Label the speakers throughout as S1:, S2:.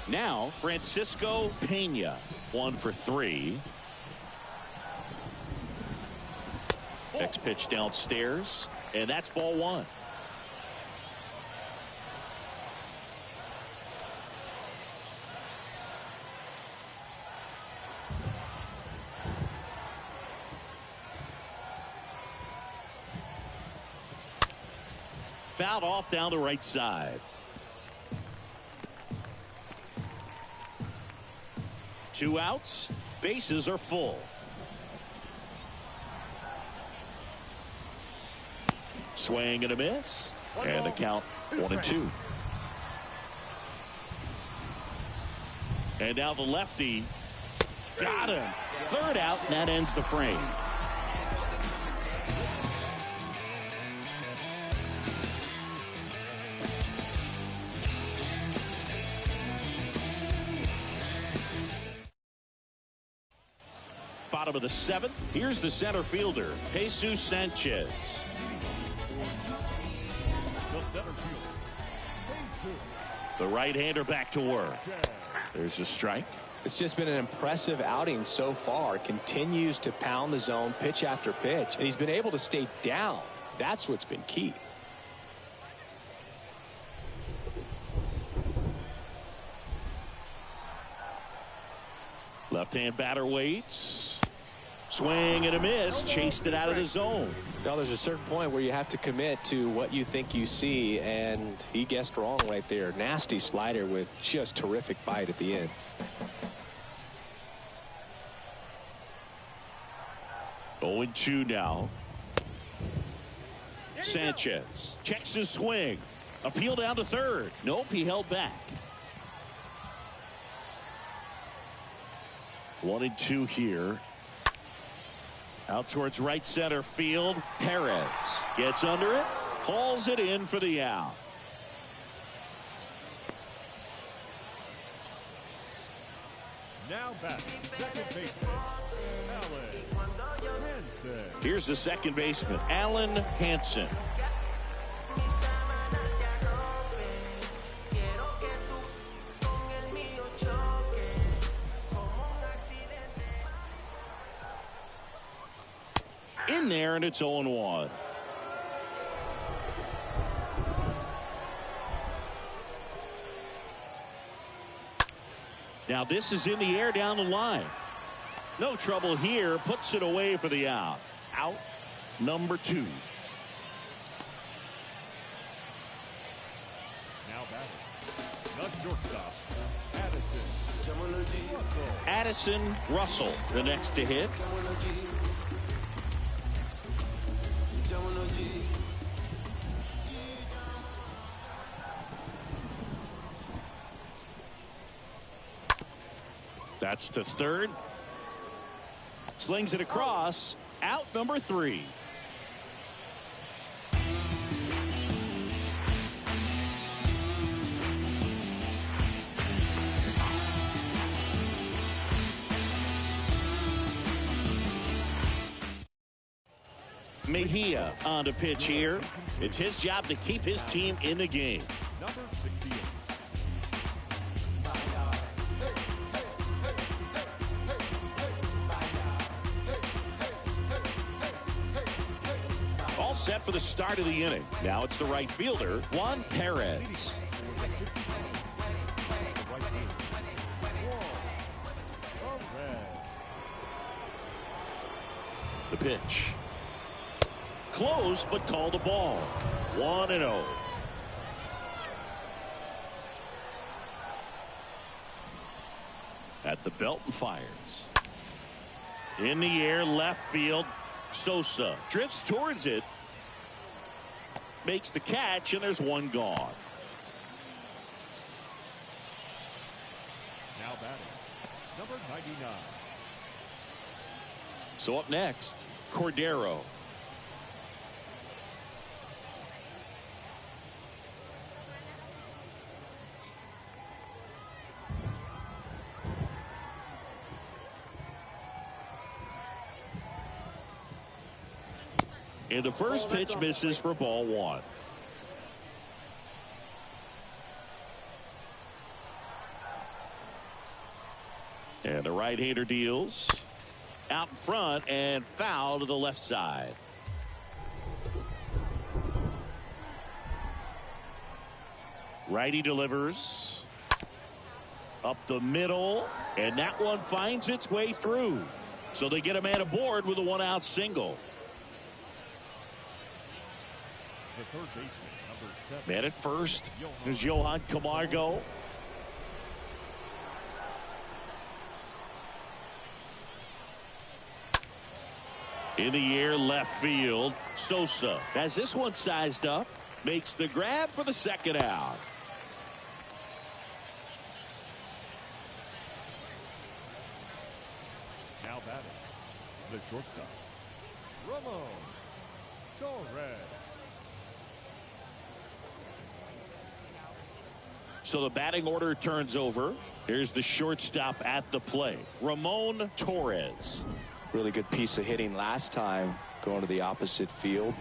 S1: Now, Francisco Pena, 1 for 3. Next pitch downstairs, and that's ball 1. Fouled off down the right side. 2 outs. Bases are full. Swing and a miss. And the count 1-2. And now the lefty. Got him. 3rd out, and that ends the frame. Bottom of the 7th. Here's the center fielder, Jesus Sanchez. The right-hander back to work. There's a strike.
S2: It's just been an impressive outing so far. Continues to pound the zone pitch after pitch, and he's been able to stay down. That's what's been key.
S1: Left-hand batter waits. Swing and a miss. Chased it out of the zone.
S2: Now there's a certain point where you have to commit to what you think you see, and he guessed wrong right there. Nasty slider with just terrific bite at the end.
S1: Oh, 0-2 now. Sanchez checks his swing. Appeal down to 3rd. Nope, he held back. 1-2 here. Out towards right center field. Perez gets under it. Hauls it in for the out.
S3: Now back, second baseman, Alan Hansen.
S1: Here's the second baseman, Alan Hansen. In there, and it's 0-1. Now this is in the air down the line. No trouble here. Puts it away for the out. Out number 2.
S3: Now batting, the shortstop,
S1: Addison Russell, the next to hit. That's to 3rd. Slings it across. Out number 3. Mejia on to pitch here. It's his job to keep his team in the game.
S3: number 68.
S1: All set for the start of the inning. Now it's the right fielder, Juan Perez. The pitch. Close, but called a ball. 1-0. At the belt and fires. In the air, left field. Sosa drifts towards it. Makes the catch, and there's one gone.
S3: Now batting, number 99.
S1: So up next, Cordero. And the first pitch misses for ball 1. And the right-hander deals out in front and foul to the left side. Righty delivers up the middle, and that one finds its way through. So they get a man aboard with a one-out single.
S3: The third baseman, number 7.
S1: Man at first is Johan Camargo. In the air, left field. Sosa has this one sized up. Makes the grab for the second out.
S3: Now batting, the shortstop, Ramon Torres.
S1: So the batting order turns over. Here's the shortstop at the plate, Ramon Torres.
S2: Really good piece of hitting last time, going to the opposite field.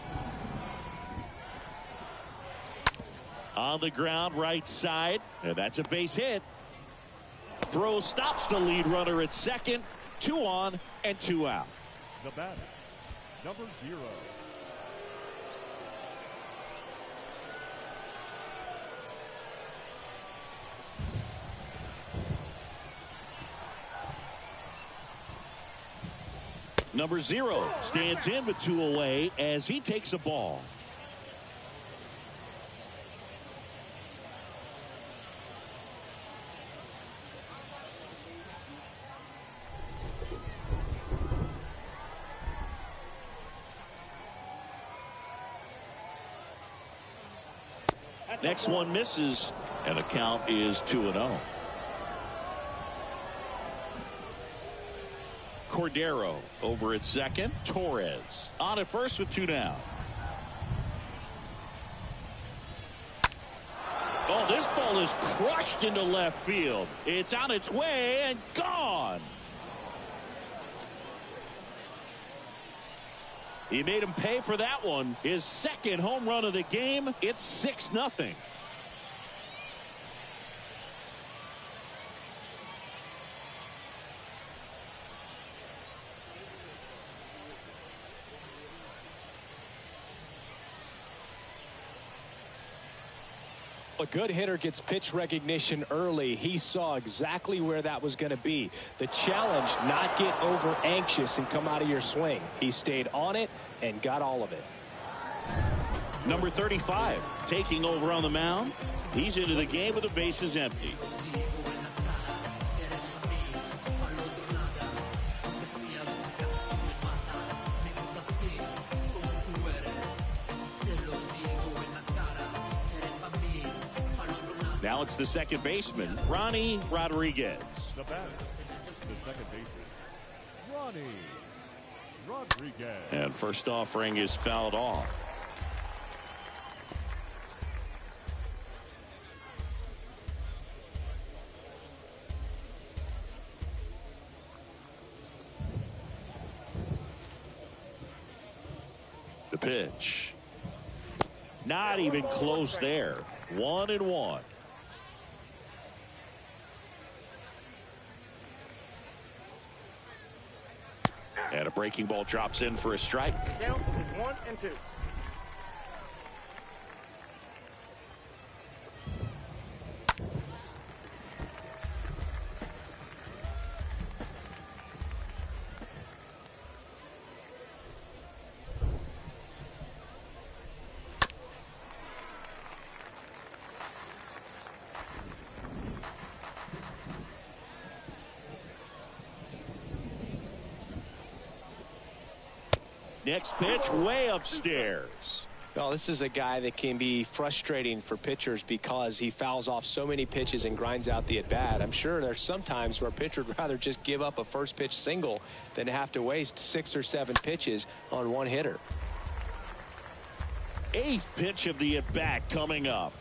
S1: On the ground, right side, and that's a base hit. Throw stops the lead runner at second. 2 on and 2 out.
S3: The batter, number 0.
S1: Number 0 stands in with 2 away as he takes a ball. Next one misses, and the count is 2-0. Cordero over at second. Torres on at first with 2 down. Oh, this ball is crushed into left field. It's on its way and gone. He made him pay for that one. His second home run of the game. It's 6-0.
S2: A good hitter gets pitch recognition early. He saw exactly where that was going to be. The challenge, not get over anxious and come out of your swing. He stayed on it and got all of it.
S1: Number 35 taking over on the mound. He's into the game with the bases empty. Now it's the second baseman, Ronnie Rodriguez.
S3: The batter, the second baseman, Ronnie Rodriguez.
S1: And first offering is fouled off. The pitch. Not even close there. 1-1. And a breaking ball drops in for a strike.
S4: Count is 1-2.
S1: Next pitch way upstairs.
S2: Well, this is a guy that can be frustrating for pitchers because he fouls off so many pitches and grinds out the at-bat. I'm sure there's some times where a pitcher would rather just give up a first pitch single than have to waste 6 or 7 pitches on one hitter.
S1: 8th pitch of the at-bat coming up.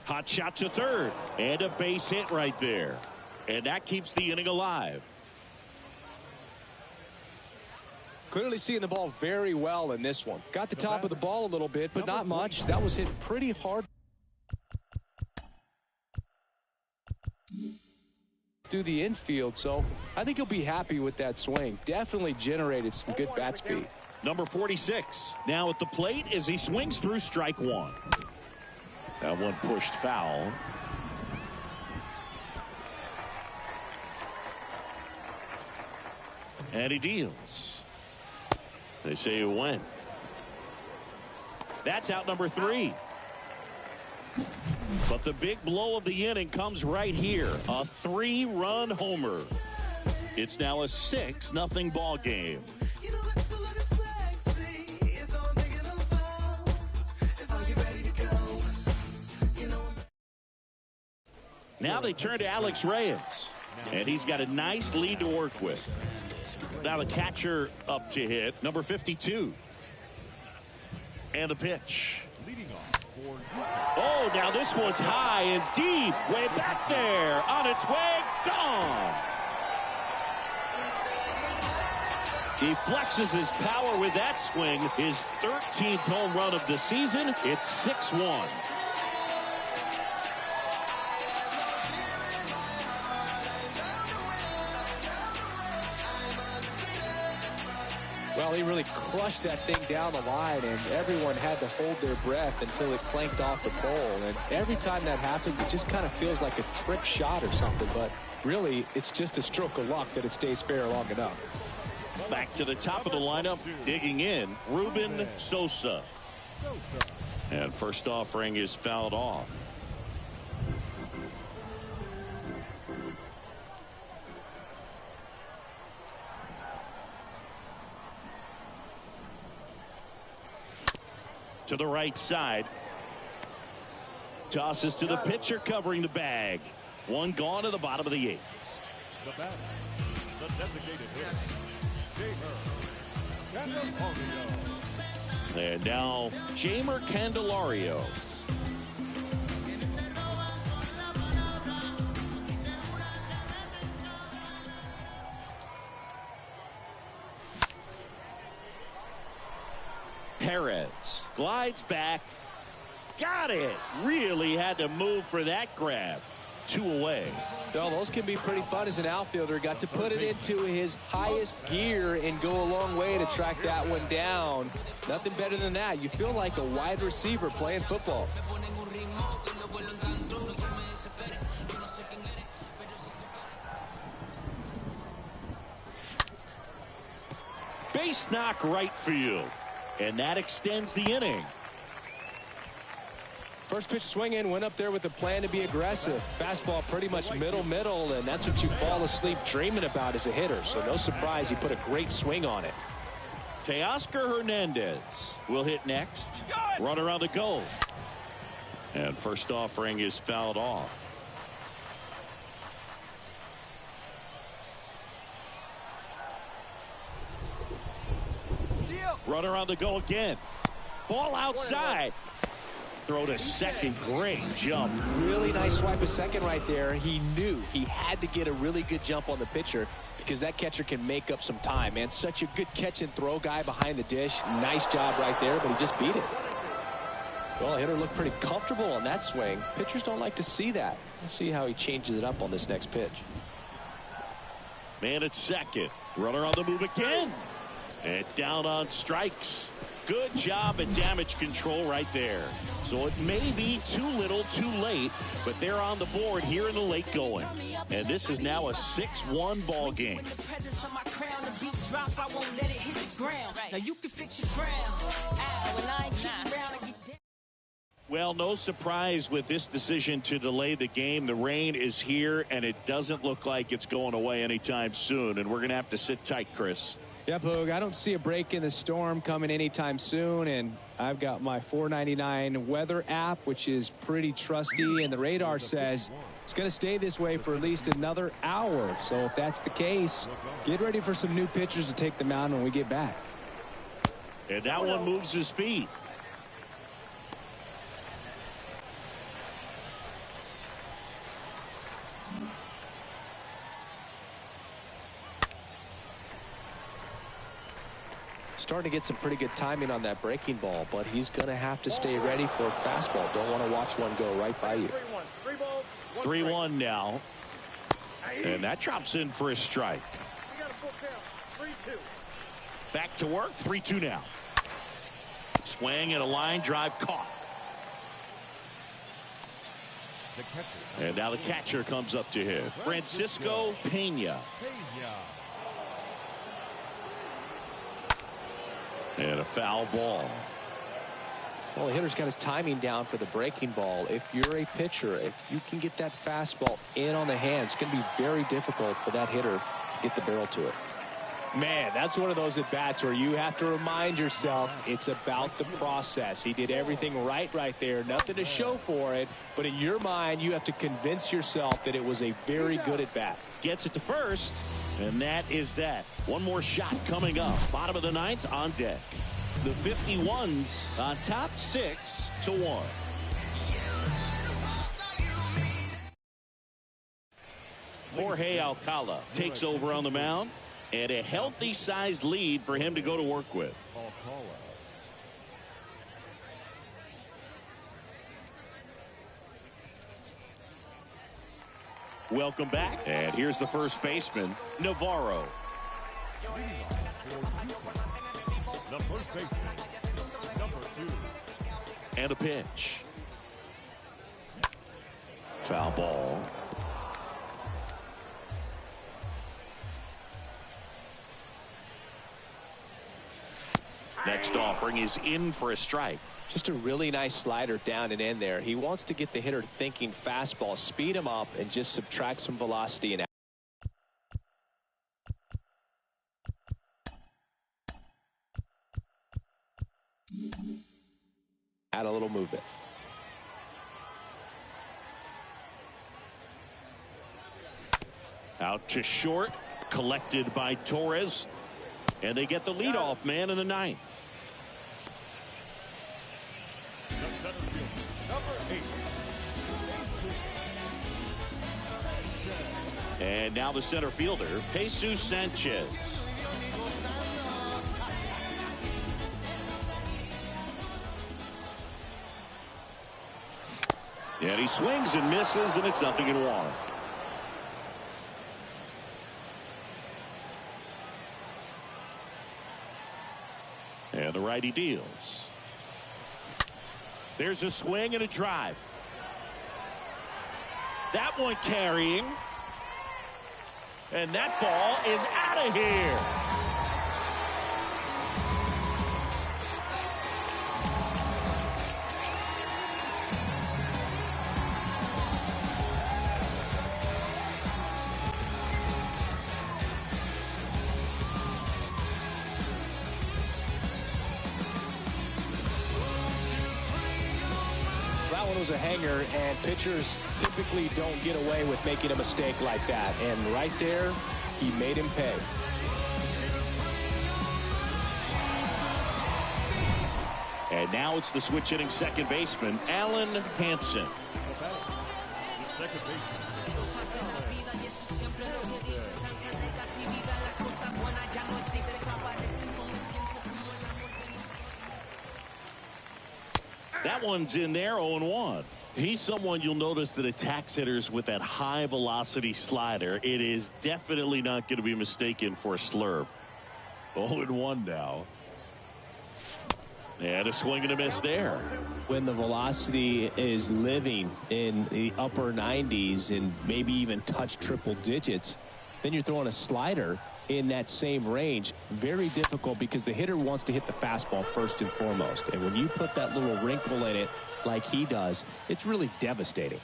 S1: Hot shot to third, and a base hit right there. And that keeps the inning alive.
S2: Clearly seeing the ball very well in this one. Got the top of the ball a little bit, but not much. That was hit pretty hard through the infield, so I think he'll be happy with that swing. Definitely generated some good bat speed.
S1: Number 46 now at the plate as he swings through strike one. That one pushed foul. And he deals. They say he went. That's out number 3. But the big blow of the inning comes right here. A 3-run homer. It's now a 6-0 ball game. Now they turn to Alex Reyes. And he's got a nice lead to work with. Now the catcher up to hit, number 52. And the pitch. Oh, now this one's high and deep. Way back there. On its way. Gone. He flexes his power with that swing. His 13th home run of the season. It's 6-1.
S2: Well, he really crushed that thing down the line, and everyone had to hold their breath until it clanked off the pole. And every time that happens, it just kind of feels like a trick shot or something. But really, it's just a stroke of luck that it stays fair long enough.
S1: Back to the top of the lineup, digging in, Ruben Sosa. And first offering is fouled off. To the right side. Tosses to the pitcher covering the bag. One gone to the bottom of the 8th.
S3: The batter, the designated hitter, Jamer Candelario.
S1: And now Jamer Candelario. Perez glides back. Got it. Really had to move for that grab. 2 away.
S2: Well, those can be pretty fun as an outfielder. Got to put it into his highest gear and go a long way to track that one down. Nothing better than that. You feel like a wide receiver playing football.
S1: Base knock right field. And that extends the inning.
S2: First pitch swinging, went up there with a plan to be aggressive. Fastball pretty much middle, and that's what you fall asleep dreaming about as a hitter. So no surprise he put a great swing on it.
S1: Teoscar Hernandez will hit next. Runner on the go. And first offering is fouled off. Runner on the go again. Ball outside. Throw to second. Great jump.
S2: Really nice swipe of second right there. He knew he had to get a really good jump on the pitcher because that catcher can make up some time, man. Such a good catch and throw guy behind the dish. Nice job right there, but he just beat it. Well, hitter looked pretty comfortable on that swing. Pitchers don't like to see that. We'll see how he changes it up on this next pitch.
S1: Man at second. Runner on the move again. And down on strikes. Good job at damage control right there. So it may be too little too late, but they're on the board here in the late going. And this is now a 6-1 ball game. Well, no surprise with this decision to delay the game. The rain is here, and it doesn't look like it's going away anytime soon. And we're going to have to sit tight, Chris.
S2: Yep, Hoog, I don't see a break in the storm coming anytime soon, and I've got my $4.99 weather app, which is pretty trusty, and the radar says it's going to stay this way for at least another hour. So if that's the case, get ready for some new pitchers to take the mound when we get back.
S1: And that one moves his feet.
S2: Starting to get some pretty good timing on that breaking ball, but he's going to have to stay ready for a fastball. Don't want to watch one go right by you.
S1: 3-1 now. And that drops in for a strike. Back to work. 3-2 now. Swing and a line drive caught. And now the catcher comes up to hit. Francisco Pena. And a foul ball.
S2: Well, the hitter's got his timing down for the breaking ball. If you're a pitcher, if you can get that fastball in on the hands, it's going to be very difficult for that hitter to get the barrel to it. Man, that's one of those at-bats where you have to remind yourself it's about the process. He did everything right there. Nothing to show for it. But in your mind, you have to convince yourself that it was a very good at-bat.
S1: Gets it to first, and that is that. One more shot coming up. Bottom of the ninth on deck. The 51s on top 6-1. Jorge Alcala takes over on the mound. And a healthy-sized lead for him to go to work with. Welcome back. And here's the first baseman, Navarro.
S3: The first baseman, number 2.
S1: And a pitch. Foul ball. Next offering is in for a strike.
S2: Just a really nice slider down and in there. He wants to get the hitter thinking fastball, speed him up, and just subtract some velocity and add a little movement.
S1: Out to short, collected by Torres, and they get the leadoff man in the ninth. And now the center fielder, Jesus Sanchez. And he swings and misses, and it's 0-1. And the righty deals. There's a swing and a drive. That one carrying. And that ball is out of here.
S2: Was a hanger, and pitchers typically don't get away with making a mistake like that, and right there he made him pay.
S1: And now it's the switch hitting second baseman Alan Hansen.
S3: Second baseman.
S1: That one's in there, 0-1. He's someone you'll notice that attacks hitters with that high velocity slider. It is definitely not going to be mistaken for a slurve. 0-1 now. And a swing and a miss there.
S2: When the velocity is living in the upper 90s and maybe even touch triple digits, then you're throwing a slider in that same range. Very difficult because the hitter wants to hit the fastball first and foremost. And when you put that little wrinkle in it like he does, it's really devastating.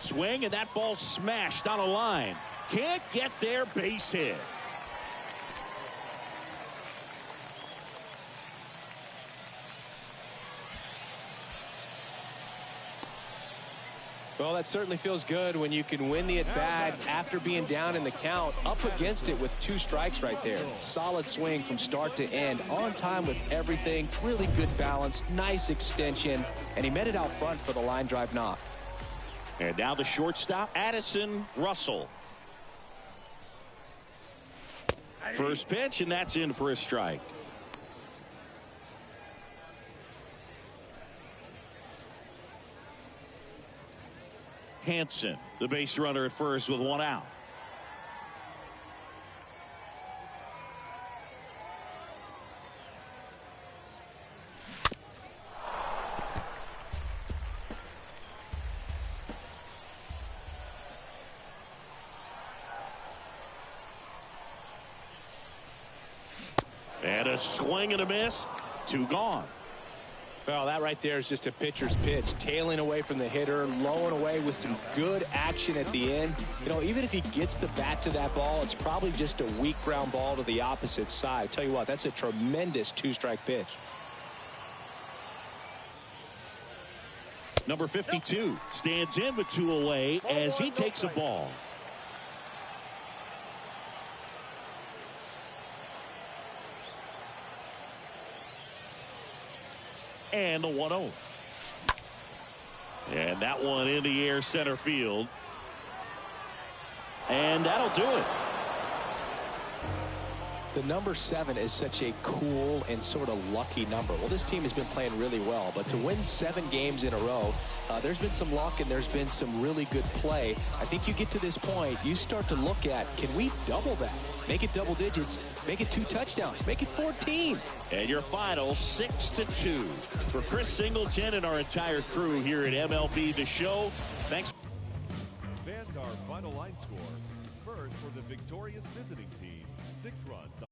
S1: Swing, and that ball smashed on a line. Can't get there, base hit.
S2: Well, that certainly feels good when you can win the at-bat after being down in the count, up against it with 2 strikes right there. Solid swing from start to end, on time with everything, really good balance, nice extension, and he met it out front for the line drive knock.
S1: And now the shortstop, Addison Russell. First pitch, and that's in for a strike. Hansen, the base runner at first with one out. And a swing and a miss. 2 gone.
S2: Well, that right there is just a pitcher's pitch. Tailing away from the hitter, lowing away with some good action at the end. You know, even if he gets the bat to that ball, it's probably just a weak ground ball to the opposite side. Tell you what, that's a tremendous 2-strike pitch.
S1: Number 52 stands in with 2 away as he takes a ball. And the 1-0. And that one in the air center field. And that'll do it.
S2: The number 7 is such a cool and sort of lucky number. Well, this team has been playing really well, but to win 7 games in a row, there's been some luck and there's been some really good play. I think you get to this point, you start to look at, can we double that? Make it double digits, make it 2 touchdowns, make it 14.
S1: And your final 6-2. For Chris Singleton and our entire crew here at MLB The Show, thanks.
S3: Fans, our final line score. First for the victorious visiting team, 6 runs.